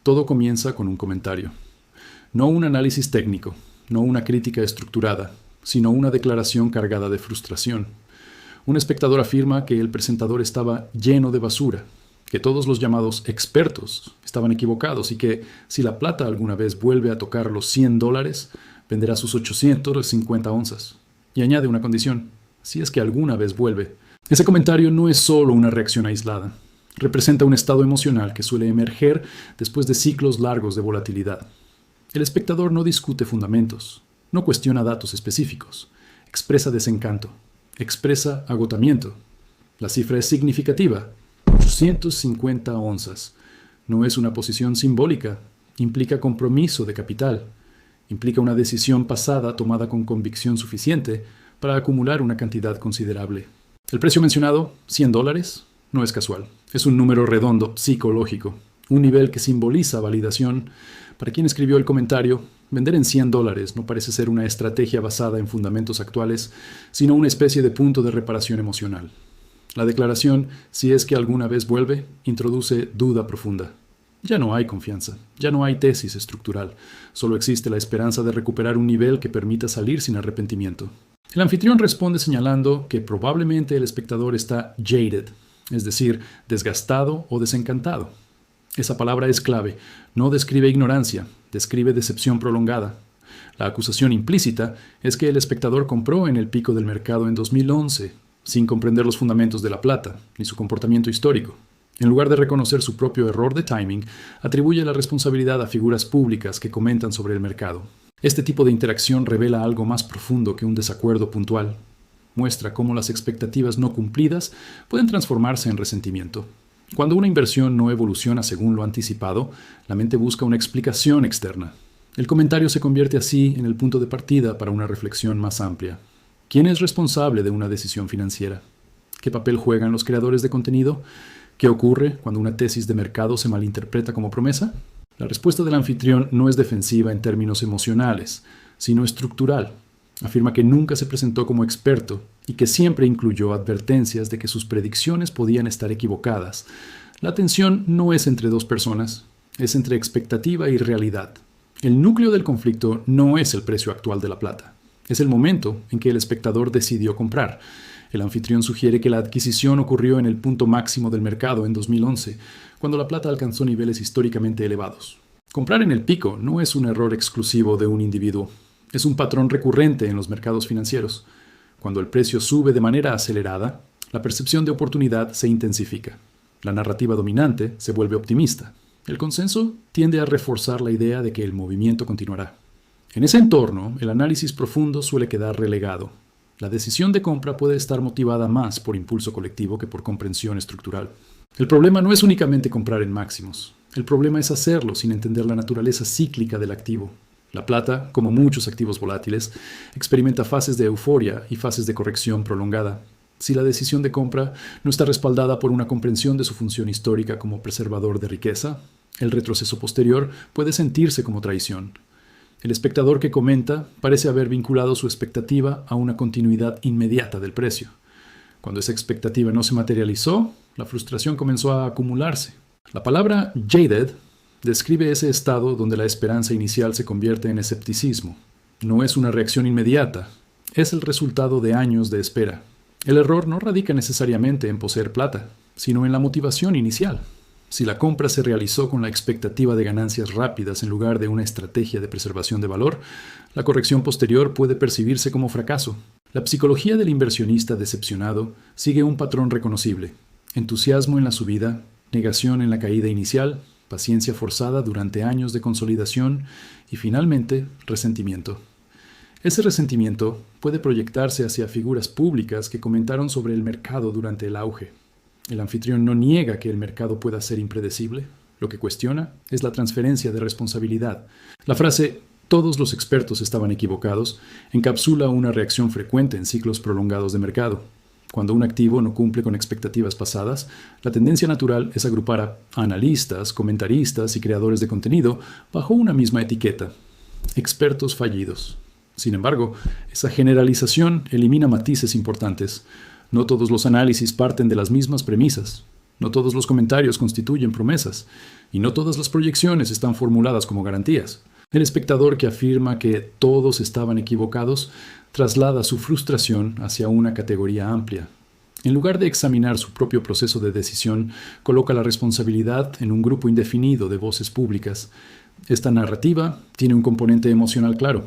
Todo comienza con un comentario. No un análisis técnico, no una crítica estructurada, sino una declaración cargada de frustración. Un espectador afirma que el presentador estaba lleno de basura, que todos los llamados expertos estaban equivocados y que si la plata alguna vez vuelve a tocar los $100, venderá sus 850 onzas. Y añade una condición: si es que alguna vez vuelve. Ese comentario no es solo una reacción aislada. Representa un estado emocional que suele emerger después de ciclos largos de volatilidad. El espectador no discute fundamentos, no cuestiona datos específicos, expresa desencanto, expresa agotamiento. La cifra es significativa: 850 onzas. No es una posición simbólica, implica compromiso de capital, implica una decisión pasada tomada con convicción suficiente para acumular una cantidad considerable. El precio mencionado, $100, no es casual. Es un número redondo, psicológico, un nivel que simboliza validación. Para quien escribió el comentario, vender en $100 no parece ser una estrategia basada en fundamentos actuales, sino una especie de punto de reparación emocional. La declaración, si es que alguna vez vuelve, introduce duda profunda. Ya no hay confianza, ya no hay tesis estructural, solo existe la esperanza de recuperar un nivel que permita salir sin arrepentimiento. El anfitrión responde señalando que probablemente el espectador está jaded, es decir, desgastado o desencantado. Esa palabra es clave, no describe ignorancia, describe decepción prolongada. La acusación implícita es que el espectador compró en el pico del mercado en 2011, sin comprender los fundamentos de la plata, ni su comportamiento histórico. En lugar de reconocer su propio error de timing, atribuye la responsabilidad a figuras públicas que comentan sobre el mercado. Este tipo de interacción revela algo más profundo que un desacuerdo puntual. Muestra cómo las expectativas no cumplidas pueden transformarse en resentimiento. Cuando una inversión no evoluciona según lo anticipado, la mente busca una explicación externa. El comentario se convierte así en el punto de partida para una reflexión más amplia. ¿Quién es responsable de una decisión financiera? ¿Qué papel juegan los creadores de contenido? ¿Qué ocurre cuando una tesis de mercado se malinterpreta como promesa? La respuesta del anfitrión no es defensiva en términos emocionales, sino estructural. Afirma que nunca se presentó como experto y que siempre incluyó advertencias de que sus predicciones podían estar equivocadas. La tensión no es entre dos personas, es entre expectativa y realidad. El núcleo del conflicto no es el precio actual de la plata, es el momento en que el espectador decidió comprar. El anfitrión sugiere que la adquisición ocurrió en el punto máximo del mercado en 2011, cuando la plata alcanzó niveles históricamente elevados. Comprar en el pico no es un error exclusivo de un individuo, es un patrón recurrente en los mercados financieros. Cuando el precio sube de manera acelerada, la percepción de oportunidad se intensifica. La narrativa dominante se vuelve optimista. El consenso tiende a reforzar la idea de que el movimiento continuará. En ese entorno, el análisis profundo suele quedar relegado. La decisión de compra puede estar motivada más por impulso colectivo que por comprensión estructural. El problema no es únicamente comprar en máximos. El problema es hacerlo sin entender la naturaleza cíclica del activo. La plata, como muchos activos volátiles, experimenta fases de euforia y fases de corrección prolongada. Si la decisión de compra no está respaldada por una comprensión de su función histórica como preservador de riqueza, el retroceso posterior puede sentirse como traición. El espectador que comenta parece haber vinculado su expectativa a una continuidad inmediata del precio. Cuando esa expectativa no se materializó, la frustración comenzó a acumularse. La palabra jaded describe ese estado donde la esperanza inicial se convierte en escepticismo. No es una reacción inmediata, es el resultado de años de espera. El error no radica necesariamente en poseer plata, sino en la motivación inicial. Si la compra se realizó con la expectativa de ganancias rápidas en lugar de una estrategia de preservación de valor, la corrección posterior puede percibirse como fracaso. La psicología del inversionista decepcionado sigue un patrón reconocible: entusiasmo en la subida, negación en la caída inicial, paciencia forzada durante años de consolidación y, finalmente, resentimiento. Ese resentimiento puede proyectarse hacia figuras públicas que comentaron sobre el mercado durante el auge. El anfitrión no niega que el mercado pueda ser impredecible. Lo que cuestiona es la transferencia de responsabilidad. La frase «todos los expertos estaban equivocados» encapsula una reacción frecuente en ciclos prolongados de mercado. Cuando un activo no cumple con expectativas pasadas, la tendencia natural es agrupar a analistas, comentaristas y creadores de contenido bajo una misma etiqueta: expertos fallidos. Sin embargo, esa generalización elimina matices importantes. No todos los análisis parten de las mismas premisas. No todos los comentarios constituyen promesas. Y no todas las proyecciones están formuladas como garantías. El espectador que afirma que todos estaban equivocados traslada su frustración hacia una categoría amplia. En lugar de examinar su propio proceso de decisión, coloca la responsabilidad en un grupo indefinido de voces públicas. Esta narrativa tiene un componente emocional claro.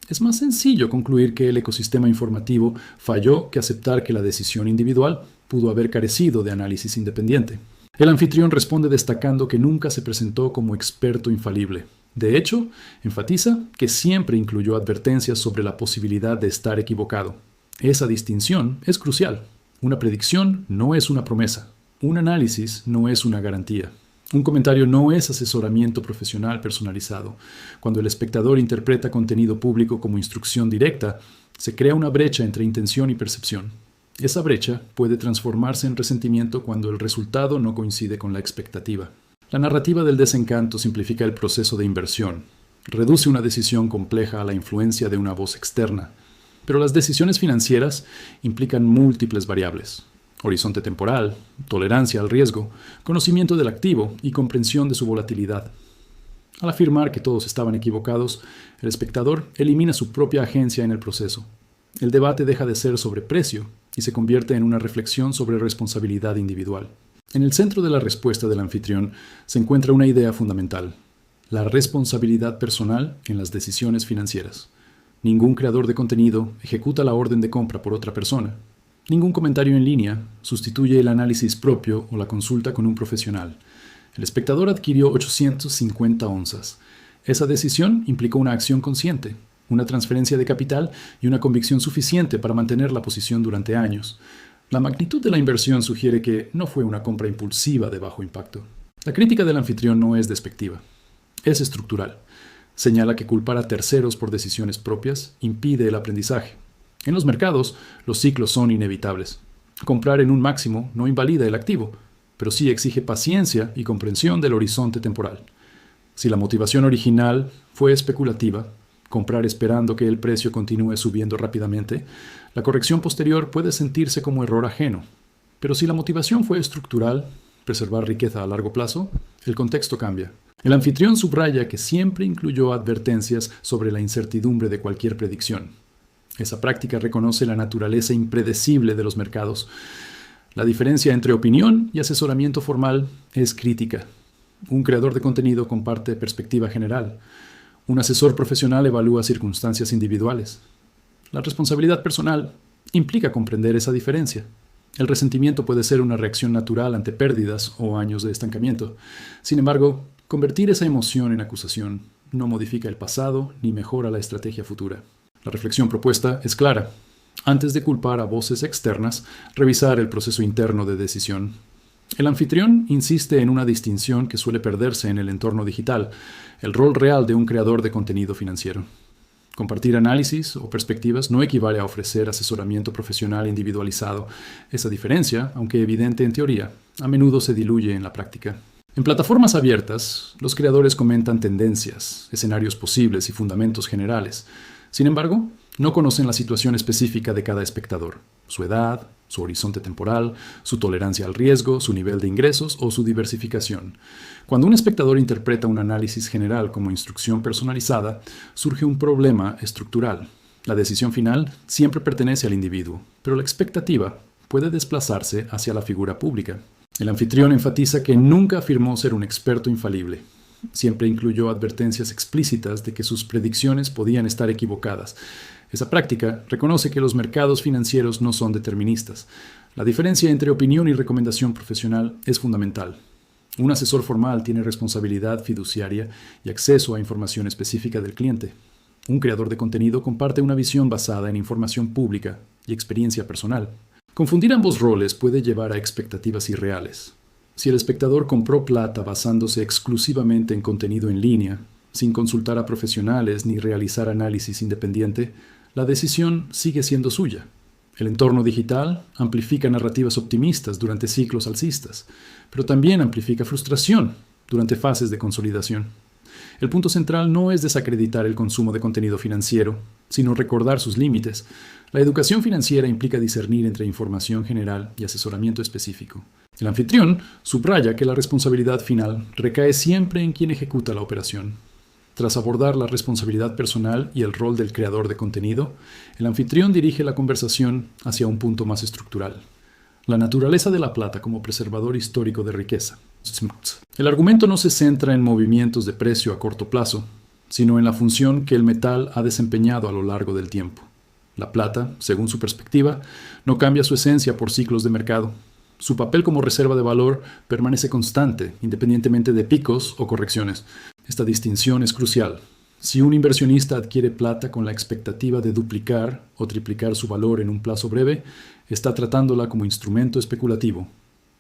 Es más sencillo concluir que el ecosistema informativo falló que aceptar que la decisión individual pudo haber carecido de análisis independiente. El anfitrión responde destacando que nunca se presentó como experto infalible. De hecho, enfatiza que siempre incluyó advertencias sobre la posibilidad de estar equivocado. Esa distinción es crucial. Una predicción no es una promesa. Un análisis no es una garantía. Un comentario no es asesoramiento profesional personalizado. Cuando el espectador interpreta contenido público como instrucción directa, se crea una brecha entre intención y percepción. Esa brecha puede transformarse en resentimiento cuando el resultado no coincide con la expectativa. La narrativa del desencanto simplifica el proceso de inversión. Reduce una decisión compleja a la influencia de una voz externa. Pero las decisiones financieras implican múltiples variables: horizonte temporal, tolerancia al riesgo, conocimiento del activo y comprensión de su volatilidad. Al afirmar que todos estaban equivocados, el espectador elimina su propia agencia en el proceso. El debate deja de ser sobre precio y se convierte en una reflexión sobre responsabilidad individual. En el centro de la respuesta del anfitrión se encuentra una idea fundamental: la responsabilidad personal en las decisiones financieras. Ningún creador de contenido ejecuta la orden de compra por otra persona. Ningún comentario en línea sustituye el análisis propio o la consulta con un profesional. El espectador adquirió 850 onzas. Esa decisión implicó una acción consciente, una transferencia de capital y una convicción suficiente para mantener la posición durante años. La magnitud de la inversión sugiere que no fue una compra impulsiva de bajo impacto. La crítica del anfitrión no es despectiva, es estructural. Señala que culpar a terceros por decisiones propias impide el aprendizaje. En los mercados, los ciclos son inevitables. Comprar en un máximo no invalida el activo, pero sí exige paciencia y comprensión del horizonte temporal. Si la motivación original fue especulativa, comprar esperando que el precio continúe subiendo rápidamente, la corrección posterior puede sentirse como error ajeno. Pero si la motivación fue estructural, preservar riqueza a largo plazo, el contexto cambia. El anfitrión subraya que siempre incluyó advertencias sobre la incertidumbre de cualquier predicción. Esa práctica reconoce la naturaleza impredecible de los mercados. La diferencia entre opinión y asesoramiento formal es crítica. Un creador de contenido comparte perspectiva general. Un asesor profesional evalúa circunstancias individuales. La responsabilidad personal implica comprender esa diferencia. El resentimiento puede ser una reacción natural ante pérdidas o años de estancamiento. Sin embargo, convertir esa emoción en acusación no modifica el pasado ni mejora la estrategia futura. La reflexión propuesta es clara. Antes de culpar a voces externas, revisar el proceso interno de decisión. El anfitrión insiste en una distinción que suele perderse en el entorno digital: el rol real de un creador de contenido financiero. Compartir análisis o perspectivas no equivale a ofrecer asesoramiento profesional individualizado. Esa diferencia, aunque evidente en teoría, a menudo se diluye en la práctica. En plataformas abiertas, los creadores comentan tendencias, escenarios posibles y fundamentos generales. Sin embargo, no conocen la situación específica de cada espectador: su edad, su horizonte temporal, su tolerancia al riesgo, su nivel de ingresos o su diversificación. Cuando un espectador interpreta un análisis general como instrucción personalizada, surge un problema estructural. La decisión final siempre pertenece al individuo, pero la expectativa puede desplazarse hacia la figura pública. El anfitrión enfatiza que nunca afirmó ser un experto infalible. Siempre incluyó advertencias explícitas de que sus predicciones podían estar equivocadas. Esa práctica reconoce que los mercados financieros no son deterministas. La diferencia entre opinión y recomendación profesional es fundamental. Un asesor formal tiene responsabilidad fiduciaria y acceso a información específica del cliente. Un creador de contenido comparte una visión basada en información pública y experiencia personal. Confundir ambos roles puede llevar a expectativas irreales. Si el espectador compró plata basándose exclusivamente en contenido en línea, sin consultar a profesionales ni realizar análisis independiente, la decisión sigue siendo suya. El entorno digital amplifica narrativas optimistas durante ciclos alcistas, pero también amplifica frustración durante fases de consolidación. El punto central no es desacreditar el consumo de contenido financiero, sino recordar sus límites. La educación financiera implica discernir entre información general y asesoramiento específico. El anfitrión subraya que la responsabilidad final recae siempre en quien ejecuta la operación. Tras abordar la responsabilidad personal y el rol del creador de contenido, el anfitrión dirige la conversación hacia un punto más estructural: la naturaleza de la plata como preservador histórico de riqueza. El argumento no se centra en movimientos de precio a corto plazo, sino en la función que el metal ha desempeñado a lo largo del tiempo. La plata, según su perspectiva, no cambia su esencia por ciclos de mercado. Su papel como reserva de valor permanece constante, independientemente de picos o correcciones. Esta distinción es crucial. Si un inversionista adquiere plata con la expectativa de duplicar o triplicar su valor en un plazo breve, está tratándola como instrumento especulativo.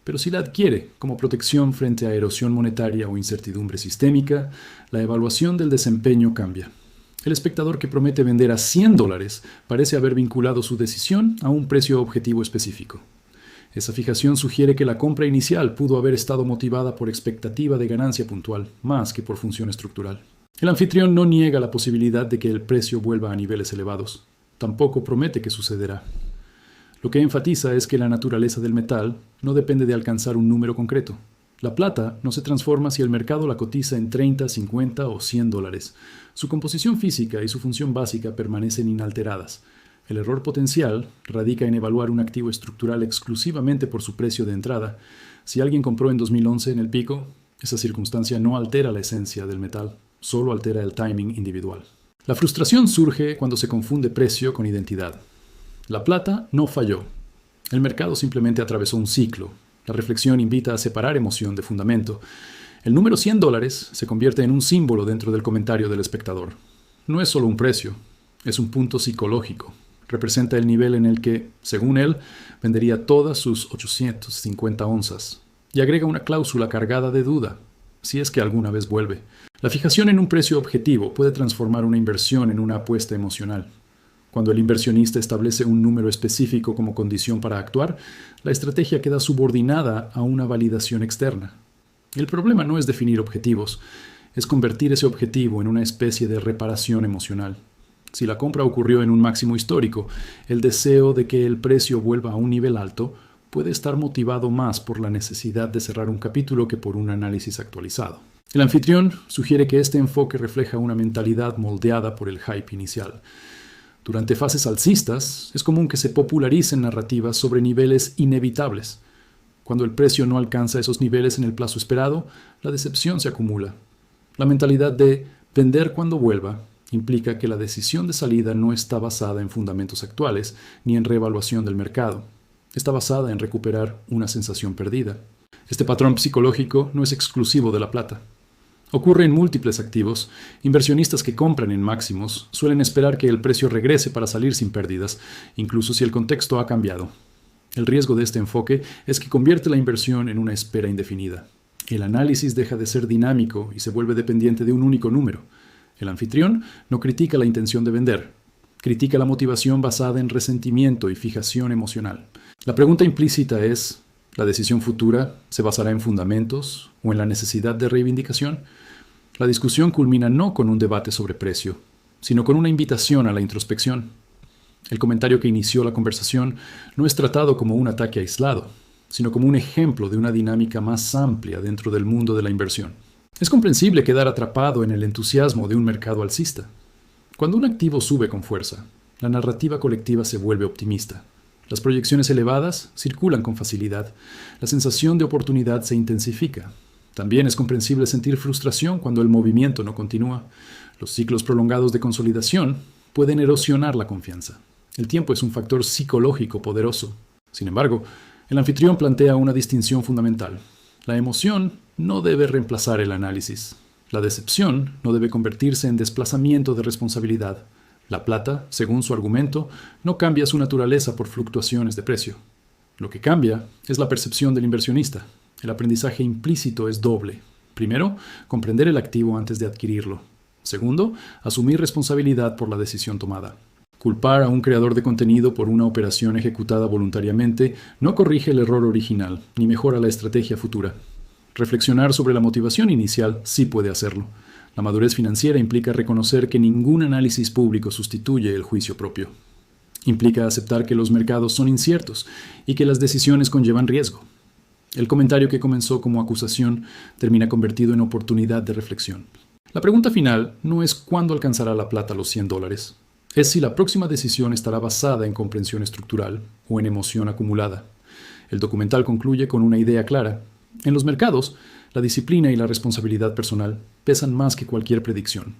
Pero si la adquiere como protección frente a erosión monetaria o incertidumbre sistémica, la evaluación del desempeño cambia. El espectador que promete vender a $100 parece haber vinculado su decisión a un precio objetivo específico. Esa fijación sugiere que la compra inicial pudo haber estado motivada por expectativa de ganancia puntual, más que por función estructural. El anfitrión no niega la posibilidad de que el precio vuelva a niveles elevados. Tampoco promete que sucederá. Lo que enfatiza es que la naturaleza del metal no depende de alcanzar un número concreto. La plata no se transforma si el mercado la cotiza en 30, 50 o $100. Su composición física y su función básica permanecen inalteradas. El error potencial radica en evaluar un activo estructural exclusivamente por su precio de entrada. Si alguien compró en 2011 en el pico, esa circunstancia no altera la esencia del metal, solo altera el timing individual. La frustración surge cuando se confunde precio con identidad. La plata no falló. El mercado simplemente atravesó un ciclo. La reflexión invita a separar emoción de fundamento. El número $100 se convierte en un símbolo dentro del comentario del espectador. No es solo un precio, es un punto psicológico. Representa el nivel en el que, según él, vendería todas sus 850 onzas. Y agrega una cláusula cargada de duda, si es que alguna vez vuelve. La fijación en un precio objetivo puede transformar una inversión en una apuesta emocional. Cuando el inversionista establece un número específico como condición para actuar, la estrategia queda subordinada a una validación externa. El problema no es definir objetivos, es convertir ese objetivo en una especie de reparación emocional. Si la compra ocurrió en un máximo histórico, el deseo de que el precio vuelva a un nivel alto puede estar motivado más por la necesidad de cerrar un capítulo que por un análisis actualizado. El anfitrión sugiere que este enfoque refleja una mentalidad moldeada por el hype inicial. Durante fases alcistas, es común que se popularicen narrativas sobre niveles inevitables. Cuando el precio no alcanza esos niveles en el plazo esperado, la decepción se acumula. La mentalidad de vender cuando vuelva implica que la decisión de salida no está basada en fundamentos actuales ni en reevaluación del mercado. Está basada en recuperar una sensación perdida. Este patrón psicológico no es exclusivo de la plata. Ocurre en múltiples activos. Inversionistas que compran en máximos suelen esperar que el precio regrese para salir sin pérdidas, incluso si el contexto ha cambiado. El riesgo de este enfoque es que convierte la inversión en una espera indefinida. El análisis deja de ser dinámico y se vuelve dependiente de un único número. El anfitrión no critica la intención de vender, critica la motivación basada en resentimiento y fijación emocional. La pregunta implícita es: ¿la decisión futura se basará en fundamentos o en la necesidad de reivindicación? La discusión culmina no con un debate sobre precio, sino con una invitación a la introspección. El comentario que inició la conversación no es tratado como un ataque aislado, sino como un ejemplo de una dinámica más amplia dentro del mundo de la inversión. Es comprensible quedar atrapado en el entusiasmo de un mercado alcista. Cuando un activo sube con fuerza, la narrativa colectiva se vuelve optimista. Las proyecciones elevadas circulan con facilidad. La sensación de oportunidad se intensifica. También es comprensible sentir frustración cuando el movimiento no continúa. Los ciclos prolongados de consolidación pueden erosionar la confianza. El tiempo es un factor psicológico poderoso. Sin embargo, el anfitrión plantea una distinción fundamental. La emoción no debe reemplazar el análisis. La decepción no debe convertirse en desplazamiento de responsabilidad. La plata, según su argumento, no cambia su naturaleza por fluctuaciones de precio. Lo que cambia es la percepción del inversionista. El aprendizaje implícito es doble. Primero, comprender el activo antes de adquirirlo. Segundo, asumir responsabilidad por la decisión tomada. Culpar a un creador de contenido por una operación ejecutada voluntariamente no corrige el error original, ni mejora la estrategia futura. Reflexionar sobre la motivación inicial sí puede hacerlo. La madurez financiera implica reconocer que ningún análisis público sustituye el juicio propio. Implica aceptar que los mercados son inciertos y que las decisiones conllevan riesgo. El comentario que comenzó como acusación termina convertido en oportunidad de reflexión. La pregunta final no es cuándo alcanzará la plata los $100, es si la próxima decisión estará basada en comprensión estructural o en emoción acumulada. El documental concluye con una idea clara. En los mercados, la disciplina y la responsabilidad personal pesan más que cualquier predicción.